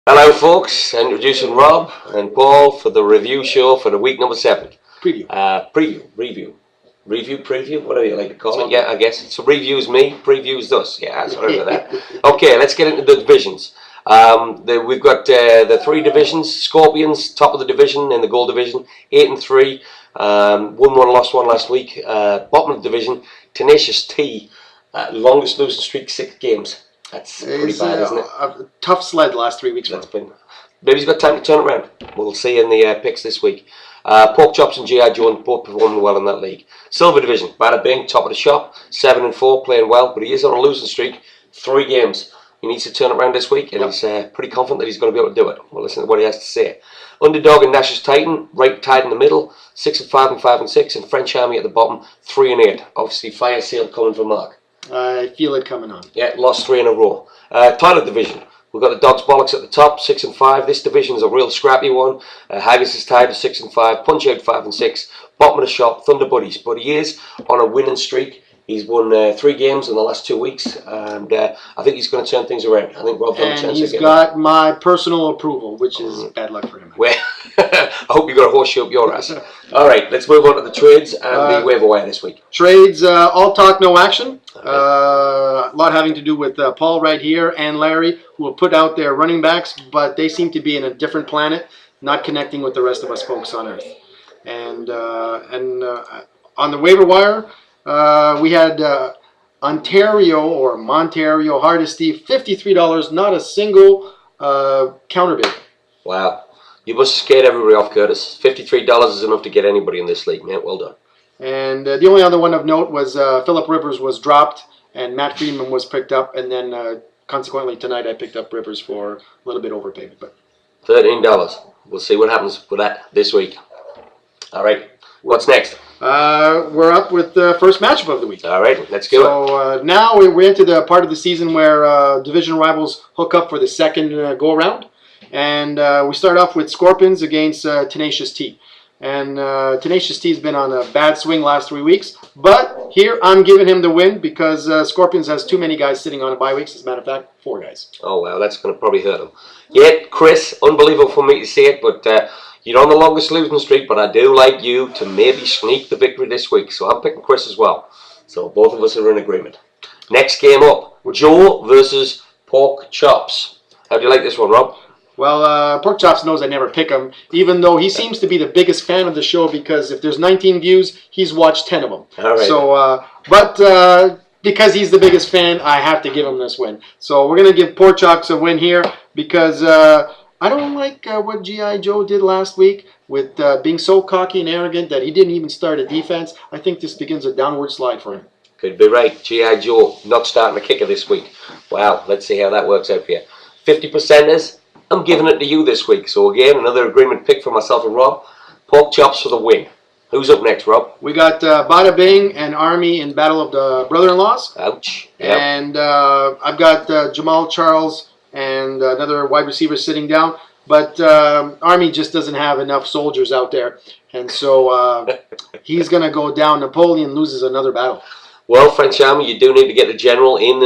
Hello, folks. Introducing Rob and Paul for the review show for the week number 7. Preview, whatever you like to call it. Yeah, I guess. So reviews me, previews us. Yeah, sorry about that. Okay, let's get into the divisions. We've got the 3 divisions. Scorpions, top of the division in the gold division, 8-3. Won one, lost one last week. Bottom of the division, Tenacious T, longest losing streak, 6 games. That's pretty bad, isn't it? A tough sled the last 3 weeks. Maybe he's got time to turn it around. We'll see in the picks this week. Pork Chops and G.I. Joe both performing well in that league. Silver Division, Bada Bing, top of the shop, 7-4, playing well, but he is on a losing streak, 3 games. He needs to turn it around this week, and he's pretty confident that he's going to be able to do it. We'll listen to what he has to say. Underdog and Nash's Titan, right tied in the middle, 6-5 and 5-6, and French Army at the bottom, 3-8. Obviously, fire sale coming from Mark. I feel it coming on. Yeah, lost 3 in a row. Title division. We've got the Dogs Bollocks at the top, 6-5. This division is a real scrappy one. Haggis is tied at 6-5. Punch Out 5-6. Bottom of the shop, Thunder Buddies. But he is on a winning streak. He's won 3 games in the last 2 weeks, and I think he's going to turn things around. I think Rob's got a chance again. And he's got my personal approval, which is bad luck for him. Well, I hope you got a horseshoe up your ass. All right, let's move on to the trades and the waiver wire this week. Trades, all talk, no action. A lot having to do with Paul right here and Larry, who will put out their running backs, but they seem to be in a different planet, not connecting with the rest of us folks on Earth. And on the waiver wire, we had Ontario or Montario Hardesty, $53, not a single counter bid. Wow. You must have scared everybody off, Curtis. $53 is enough to get anybody in this league, mate. Well done. And the only other one of note was Philip Rivers was dropped, and Matt Friedman was picked up, and then consequently tonight I picked up Rivers for a little bit overpayment. But $13. We'll see what happens with that this week. All right. What's next? We're up with the first matchup of the week. All right, let's go. So now we're into the part of the season where division rivals hook up for the second go-around. And we start off with Scorpions against Tenacious T. And Tenacious T has been on a bad swing last 3 weeks. But here I'm giving him the win because Scorpions has too many guys sitting on a bye weeks. As a matter of fact, 4 guys. Oh, wow, that's going to probably hurt him. Yeah, Chris, unbelievable for me to say it, but you're on the longest losing streak, but I do like you to maybe sneak the victory this week. So I'm picking Chris as well. So both of us are in agreement. Next game up, Joe versus Pork Chops. How do you like this one, Rob? Well, Pork Chops knows I never pick him, even though he seems to be the biggest fan of the show because if there's 19 views, he's watched 10 of them. All right. So, because he's the biggest fan, I have to give him this win. So we're going to give Pork Chops a win here because I don't like what G.I. Joe did last week with being so cocky and arrogant that he didn't even start a defense. I think this begins a downward slide for him. Could be right. G.I. Joe not starting a kicker this week. Wow, let's see how that works out for you. 50%ers. I'm giving it to you this week. So again, another agreement pick for myself and Rob. Pork Chops for the win. Who's up next, Rob? We got Bada Bing and Army in Battle of the Brother-in-Laws. Ouch. Yep. And I've got Jamal Charles and another wide receiver sitting down. But Army just doesn't have enough soldiers out there. And so he's going to go down. Napoleon loses another battle. Well, French Army, you do need to get the general in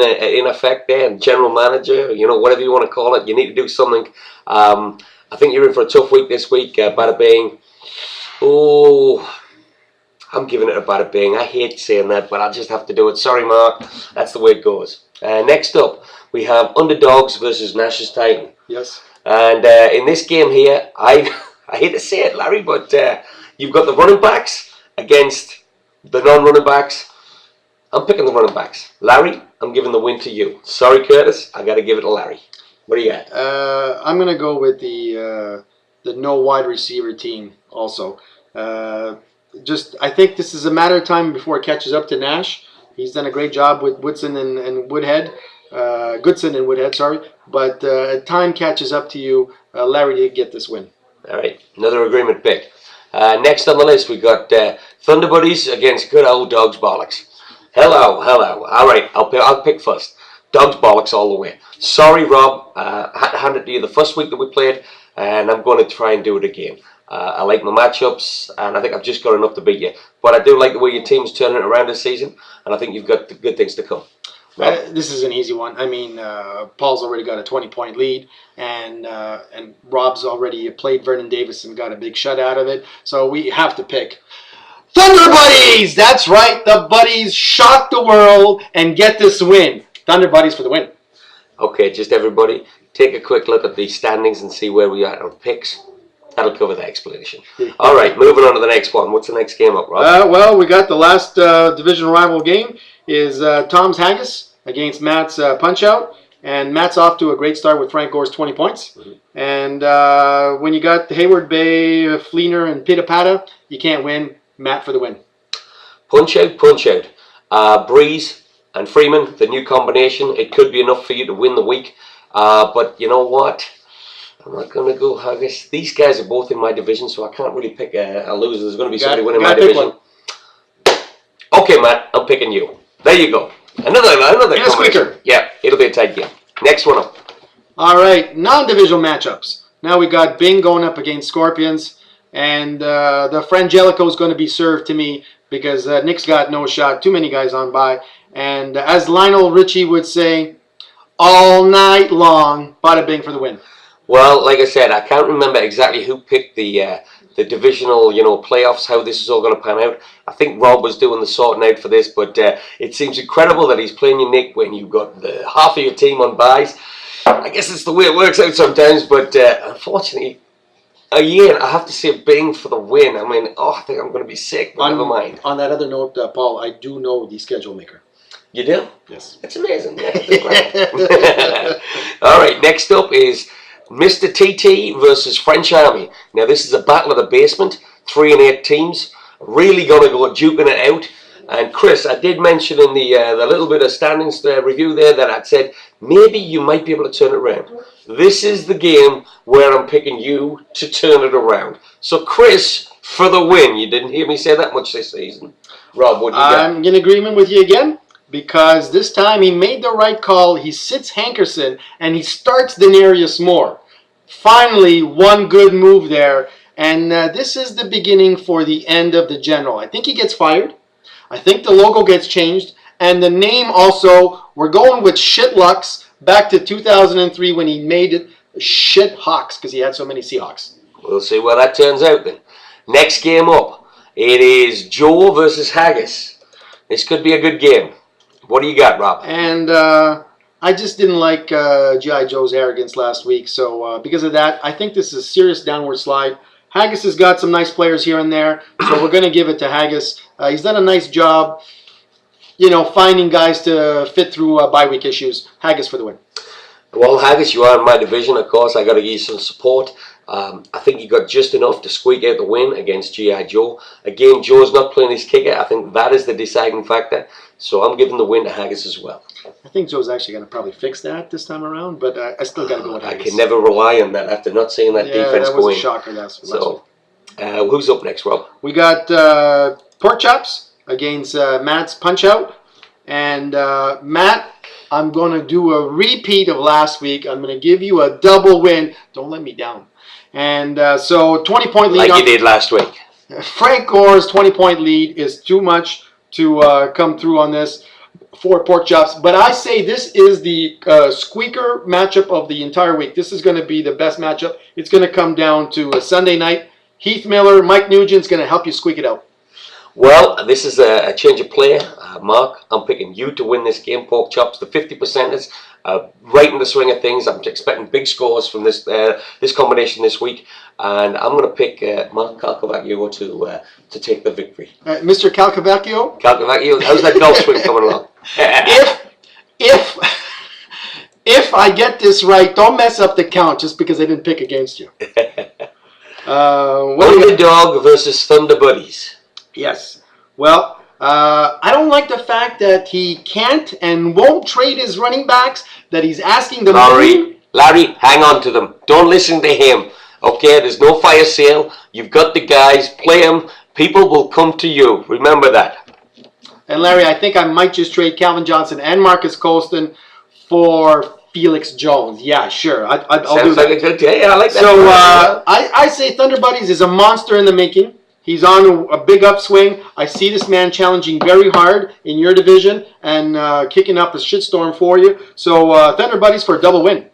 effect there, and general manager, you know, whatever you want to call it. You need to do something. I think you're in for a tough week this week. Bada Bing. Oh, I'm giving it a Bada Bing. I hate saying that, but I just have to do it. Sorry, Mark. That's the way it goes. Next up, we have Underdogs versus Nash's Titan. Yes. And in this game here, I hate to say it, Larry, but you've got the running backs against the non-running backs. I'm picking the running backs. Larry, I'm giving the win to you. Sorry, Curtis, I got to give it to Larry. What do you got? I'm going to go with the no wide receiver team also. I think this is a matter of time before it catches up to Nash. He's done a great job with Woodson and Woodhead. Goodson and Woodhead, sorry. But time catches up to you. Larry did get this win. All right, another agreement pick. Next on the list, we got Thunder Buddies against good old Dogs Bollocks. Hello. All right, I'll pick first. Dogs Bollocks all the way. Sorry, Rob. I had to hand it to you the first week that we played, and I'm going to try and do it again. I like my matchups, and I think I've just got enough to beat you. But I do like the way your team's turning it around this season, and I think you've got good things to come. This is an easy one. I mean, Paul's already got a 20-point lead, and Rob's already played Vernon Davis and got a big shut out of it. So we have to pick Thunder Buddies. That's right. The Buddies shock the world and get this win. Thunder Buddies for the win. Okay, just everybody, take a quick look at the standings and see where we are on picks. That'll cover the explanation. All right, moving on to the next one. What's the next game up, Rob? Well, we got the last division rival game is Tom's Haggis against Matt's Punch-Out. And Matt's off to a great start with Frank Gore's 20 points. And when you got Hayward Bay, Fleener, and Pita Pata, you can't win. Matt for the win. Punch out. Breeze and Freeman, the new combination. It could be enough for you to win the week. But you know what? I'm not going to go Haggis. These guys are both in my division, so I can't really pick a loser. There's going to be somebody winning my division. Okay, Matt, I'm picking you. There you go. Another squeaker. Yeah, it'll be a tight game. Next one up. All right, non-divisional matchups. Now we got Bing going up against Scorpions, and the Frangelico is going to be served to me because Nick's got no shot. Too many guys on by. And as Lionel Richie would say, all night long, bada bing for the win. Well, like I said, I can't remember exactly who picked the divisional, playoffs, how this is all going to pan out. I think Rob was doing the sorting out for this, but it seems incredible that he's playing you, Nick, when you've got half of your team on buys. I guess it's the way it works out sometimes, but unfortunately, I have to say Bing for the win. I mean, I think I'm going to be sick, but never mind. On that other note, Paul, I do know the schedule maker. You do? Yes. That's amazing. Yeah, that's all right, next up is Mr. TT versus French Army. Now, this is a battle of the basement. 3 and 8 teams. Really going to go duking it out. And Chris, I did mention in the little bit of standings review there that I'd said maybe you might be able to turn it around. This is the game where I'm picking you to turn it around. So, Chris, for the win. You didn't hear me say that much this season. Rob, what do you got? I'm in agreement with you again. Because this time he made the right call. He sits Hankerson and he starts Denarius Moore. Finally, one good move there. And this is the beginning for the end of the general. I think he gets fired. I think the logo gets changed. And the name also, we're going with Shitlux back to 2003 when he made it Shit Hawks because he had so many Seahawks. We'll see where that turns out then. Next game up, it is Joe versus Haggis. This could be a good game. What do you got, Rob? And I just didn't like G.I. Joe's arrogance last week. So because of that, I think this is a serious downward slide. Haggis has got some nice players here and there. So we're going to give it to Haggis. He's done a nice job, finding guys to fit through bye week issues. Haggis for the win. Well, Haggis, you are in my division, of course. I got to give you some support. I think you got just enough to squeak out the win against G.I. Joe. Again, Joe's not playing his kicker. I think that is the deciding factor. So I'm giving the win to Haggis as well. I think Joe's actually going to probably fix that this time around, but I still got to go with Haggis. I can never rely on that after not seeing that defense that was go a in. shocker last So, who's up next, Rob? We got Pork Chops against Matt's Punch-Out. And Matt, I'm going to do a repeat of last week. I'm going to give you a double win. Don't let me down. And so 20-point lead. Like you did last week. Frank Gore's 20-point lead is too much to come through on this for Pork Chops. But I say this is the squeaker matchup of the entire week. This is going to be the best matchup. It's going to come down to a Sunday night. Heath Miller, Mike Nugent's going to help you squeak it out. Well, this is a change of play. Mark, I'm picking you to win this game, Pork Chops. The 50%ers right in the swing of things. I'm expecting big scores from this this combination this week. And I'm going to pick Mark Calcavacchio to take the victory. Mr. Calcavacchio? Calcavacchio, how's that golf swing coming along? If I get this right, don't mess up the count just because I didn't pick against you. Underdog versus Thunder Buddies. Yes. Well, I don't like the fact that he can't and won't trade his running backs, that he's asking the Larry, hang on to them. Don't listen to him. Okay, there's no fire sale. You've got the guys. Play them. People will come to you. Remember that. And Larry, I think I might just trade Calvin Johnson and Marcus Colston for Felix Jones. Yeah, sure. I'll do that. Sounds like a good day. I like that. So I say Thunder Buddies is a monster in the making. He's on a big upswing. I see this man challenging very hard in your division and kicking up a shitstorm for you. So Thunder Buddies for a double win.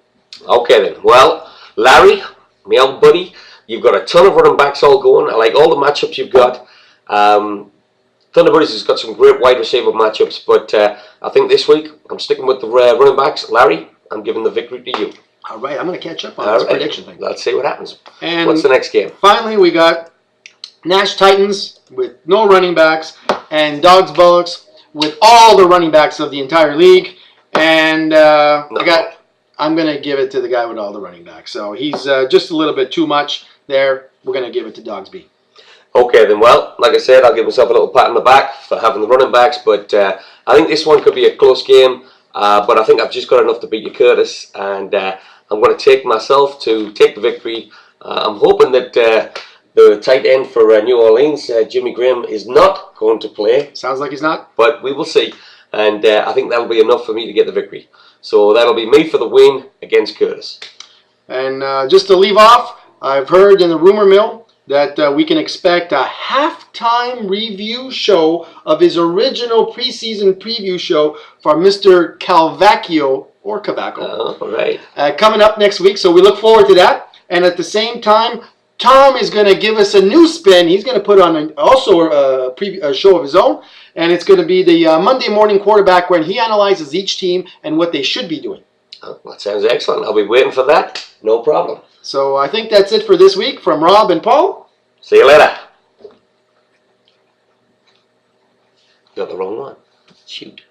Okay then. Well, Larry, my old buddy, you've got a ton of running backs all going. I like all the matchups you've got. Thunder Buddies has got some great wide receiver matchups, but I think this week I'm sticking with the running backs. Larry, I'm giving the victory to you. All right, I'm going to catch up on this prediction thing. Let's see what happens. And what's the next game? Finally, we got Nash Titans with no running backs and Dogs Bullocks with all the running backs of the entire league. And I'm going to give it to the guy with all the running backs. So he's just a little bit too much there. We're going to give it to Dogs B. Okay then, well, like I said, I'll give myself a little pat on the back for having the running backs, but I think this one could be a close game, but I think I've just got enough to beat you, Curtis, and I'm going to take myself to take the victory. I'm hoping that the tight end for New Orleans, Jimmy Graham, is not going to play. Sounds like he's not. But we will see, and I think that'll be enough for me to get the victory. So that'll be me for the win against Curtis. And just to leave off, I've heard in the rumor mill that we can expect a halftime review show of his original preseason preview show for Mr. Calvacchio, or Cavaco, All right. coming up next week. So we look forward to that. And at the same time, Tom is going to give us a new spin. He's going to put on also a show of his own. And it's going to be the Monday Morning Quarterback, when he analyzes each team and what they should be doing. Oh, that sounds excellent. I'll be waiting for that. No problem. So I think that's it for this week from Rob and Paul. See you later. Got the wrong one. Shoot.